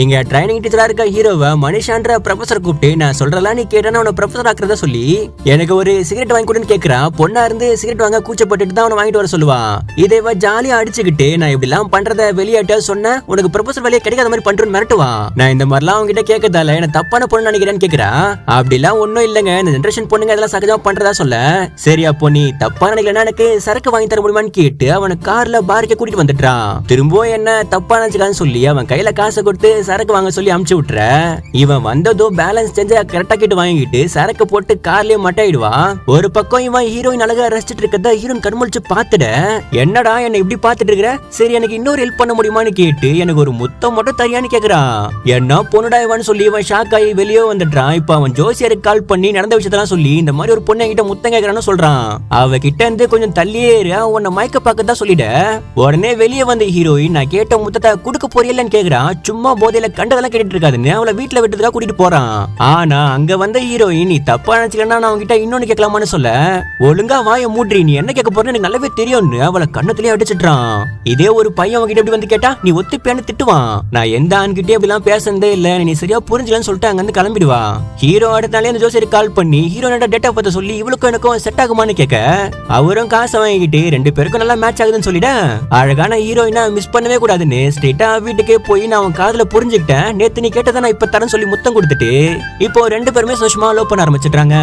இங்க ட்ரைனிங் டீச்சரா இருக்க ஹீரோவை மனிஷான்ற ப்ரொஃபசர் கூப்பிட்டு நான் சொல்றதெல்லாம் நீ கேட்டா அவனை ப்ரொஃபசர் ஆக்குறதா சொல்லி எனக்கு ஒரு சிகரெட் வாங்கி கொடுன்னு கேக்குறான். பொண்ணா இருந்து சிகரெட் வாங்க கூச்சப்பட்டுட்டு தான் அவனை வாங்கிட்டு வர சொல்லுவான். இதை ஜாலியா அடிச்சுக்கிட்டு நான் இப்படி எல்லாம் பண்றத வெளியாட்ட சொன்ன உனக்கு ப்ரொஃபசர் வேலையை கிடைக்காத மாதிரி பண்றேன்னு மிரட்டுவான். நான் இந்த மாதிரிலாம் அவங்க கிட்ட கேட்கறதால என்ன தப்பான பொண்ணு நினைக்கிறேன்னு கேக்குறா. அப்படிலாம் ஒன்னும் இல்லங்க, இந்த ஜெனரேஷன் பொண்ணுங்க அதெல்லாம் சகஜமா பண்றதா சொல்ல. சரி அப்போ நீ தப்பா நினைக்கலன்னா எனக்கு சரக்கு வாங்கி தர முடியுமான்னு கேட்டு அவனை கார்ல பாரிக்க கூட்டிட்டு வந்துட்டான். திரும்பவும் என்ன தப்பா நினைச்சுக்கான்னு சொல்லி அவன் கையில காசை கொடுத்து சரக்கு வாங்க சொல்லி அமுச்சு விட்டுற. இவன் வந்ததும் பேலன்ஸ் செஞ்சு கரெக்டா கேட்டு வாங்கிட்டு சரக்கு போட்டு கார்லயே மட்டாயிடுவான். ஒரு பக்கம் இவன் ஹீரோயின் அழகா ரசிச்சிட்டு இருக்கத ஹீரோயின் கண்முழிச்சு பாத்துட, என்னடா என்ன இப்படி பாத்துட்டு இருக்கிற, சரி எனக்கு இன்னொரு ஹெல்ப் பண்ண முடியுமான்னு கேட்டு எனக்கு ஒரு முத்தம் மட்டும் தரியான்னு கேக்குறான். என்ன பொண்ணுடா இவன் சொல்லி இவன் ஷாக் ஆகி வெளியே வந்துட்டான். இப்ப அவன் ஜோசியருக்கு கால் பண்ணி நடந்த விஷயத்தெல்லாம் சொல்லி இந்த மாதிரி ஒரு பொண்ணு என்கிட்ட முத்தம் கேக்குறான்னு சொல்றான். அவ கிட்ட இருந்து கொஞ்சம் தள்ளியே உன்னை மயக்க பாக்கதான் சொல்லிட. உடனே வெளியே வந்த ஹீரோயின் நான் கேட்ட முத்தத்தை குடுக்க போறியல்லன்னு கேக்குறான். சும்மா போதையில கண்டதெல்லாம் கேட்டுட்டு இருக்காதுன்னு அவளை வீட்டுல விட்டுறதுக்காக கூட்டிட்டு போறான். ஆனா அங்க வந்த ஹீரோயின் நீ தப்பா நினைச்சுக்கன்னா நான் அவன்கிட்ட இன்னொன்னு கேட்கலாமான்னு சொல்ல, ஒழுங்கா வாய மூட்ரி, நீ என்ன கேட்க போறேன்னு எனக்கு நல்லாவே தெரியும்னு அவளை கண்ணத்திலேயே அடிச்சிட்டான். இதே ஒரு பையன் அவன்கிட்ட எப்படி வந்து கேட்டா நீ ஒத்துப்பேன்னு திட்டுவான். நான் எந்த ஆண்கிட்டே அப்படிலாம் பேசுறதே இல்ல, நீ சரியா புரிஞ்சுக்கலன்னு சொல்லிட்டு அங்க இருந்து கிளம்பிடுவா. ஹீரோ அடுத்த நாளே அந்த ஜோசியருக்கு கால் பண்ணி ஹீரோனோட டேட்டா பத்த சொல்லி இவளுக்கும் எனக்கும் செட் ஆகுமான்னு கேட்க, அவரும் காசை வாங்கிட்டு ரெண்டு பேருக்கும் நல்லா மேட்ச் ஆகுதுன்னு சொல்லிட, அழகான ஹீரோயினா மிஸ் பண்ணவே கூடாதுன்னு ஸ்ட்ரெயிட்டா வீட்டுக்கே போய் நான் அவன் காதுல புரிஞ்சுக்கிட்டேன், நேத்து நீ கேட்டதை நான் இப்ப தரேன்னு சொல்லி முத்தம் கொடுத்துட்டு இப்போ ரெண்டு பேருமே சந்தோஷமா லவ் பண்ண ஆரம்பிச்சிட்டாங்க.